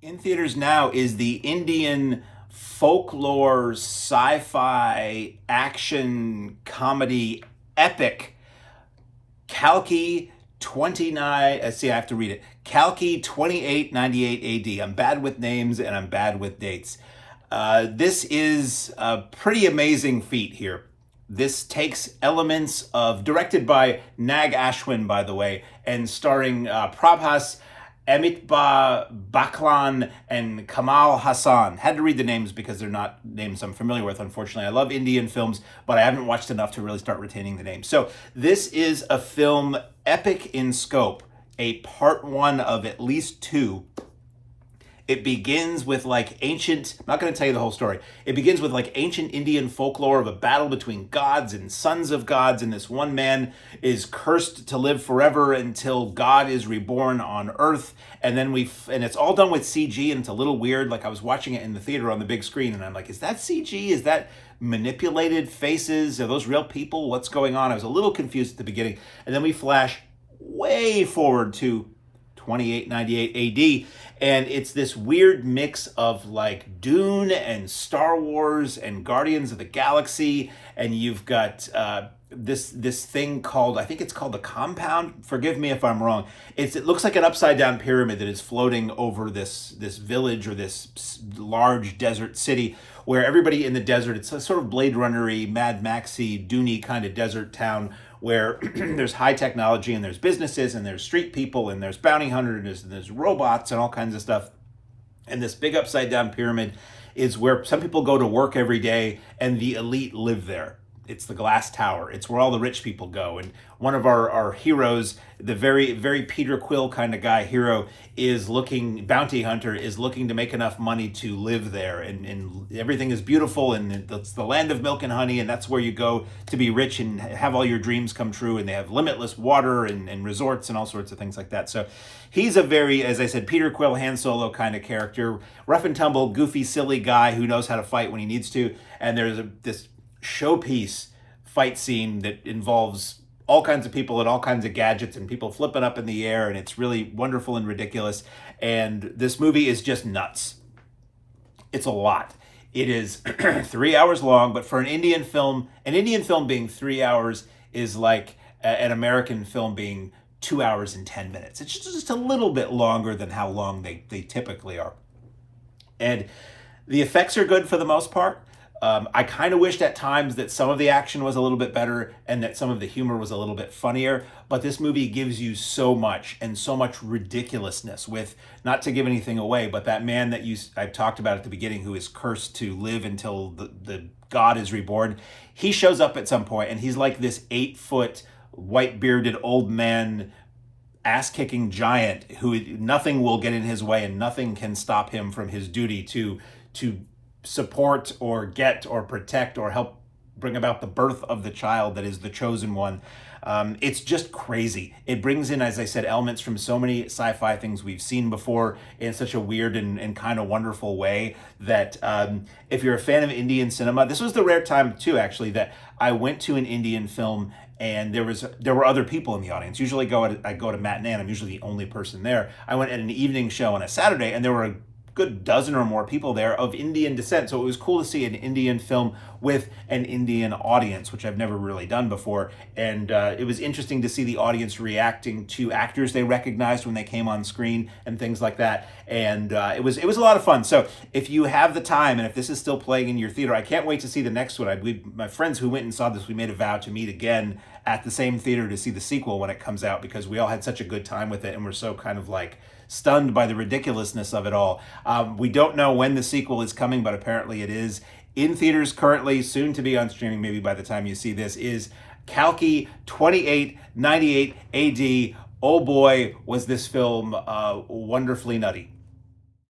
In theaters now is the Indian folklore, sci-fi, action, comedy epic Kalki 29. See, I have to read it. Kalki 2898 AD. I'm bad with names and I'm bad with dates. This is a pretty amazing feat here. This takes elements of, directed by Nag Ashwin, by the way, and starring Prabhas, Amitabh, Bachchan, and Kamal Hassan. Had to read the names because they're not names I'm familiar with, unfortunately. I love Indian films, but I haven't watched enough to really start retaining the names. So this is a film epic in scope, a part one of at least two. It begins with like ancient, I'm not going to tell you the whole story. It begins with like ancient Indian folklore of a battle between gods and sons of gods. And this one man is cursed to live forever until God is reborn on earth. And then and it's all done with CG, and it's a little weird. Like I was watching it in the theater on the big screen and I'm like, is that CG? Is that manipulated faces? Are those real people? What's going on? I was a little confused at the beginning. And then we flash way forward to 2898 AD, and it's this weird mix of like Dune and Star Wars and Guardians of the Galaxy, and you've got this thing called, I think it's called the Compound. Forgive me if I'm wrong. It looks like an upside down pyramid that is floating over this village or this large desert city where everybody in the desert, it's a sort of Blade Runner-y, Mad Maxy, Dune-y kind of desert town where there's high technology and there's businesses and there's street people and there's bounty hunters and there's robots and all kinds of stuff. And this big upside down pyramid is where some people go to work every day and the elite live there. It's the glass tower. It's where all the rich people go. And one of our heroes, the very, very Peter Quill kind of guy hero, bounty hunter, is looking to make enough money to live there. And everything is beautiful, and it's the land of milk and honey, and that's where you go to be rich and have all your dreams come true. And they have limitless water and resorts and all sorts of things like that. So he's a very, as I said, Peter Quill, Han Solo kind of character. Rough and tumble, goofy, silly guy who knows how to fight when he needs to. And there's this showpiece fight scene that involves all kinds of people and all kinds of gadgets and people flipping up in the air, and it's really wonderful and ridiculous. And this movie is just nuts. It's a lot. It is 3 hours long, but for an Indian film being 3 hours is like an American film being 2 hours and 10 minutes. It's just a little bit longer than how long they typically are. And the effects are good for the most part. I kind of wished at times that some of the action was a little bit better and that some of the humor was a little bit funnier, but this movie gives you so much and so much ridiculousness with, not to give anything away, but that man that I've talked about at the beginning who is cursed to live until the God is reborn. He shows up at some point and he's like this 8-foot white bearded old man, ass-kicking giant who nothing will get in his way and nothing can stop him from his duty to support or get or protect or help bring about the birth of the child that is the chosen one. It's just crazy. It brings in, as I said, elements from so many sci-fi things we've seen before in such a weird and kind of wonderful way that if you're a fan of Indian cinema, this was the rare time too, actually, that I went to an Indian film and there were other people in the audience. Usually I go to matinee and I'm usually the only person there. I went at an evening show on a Saturday and there were a good dozen or more people there of Indian descent. So it was cool to see an Indian film with an Indian audience, which I've never really done before. And it was interesting to see the audience reacting to actors they recognized when they came on screen and things like that. And it was a lot of fun. So if you have the time and if this is still playing in your theater, I can't wait to see the next one. My friends who went and saw this, we made a vow to meet again at the same theater to see the sequel when it comes out because we all had such a good time with it and we're so kind of like stunned by the ridiculousness of it all. We don't know when the sequel is coming, but apparently it is. In theaters currently, soon to be on streaming maybe by the time you see this, is Kalki 2898 AD. Oh boy, was this film wonderfully nutty.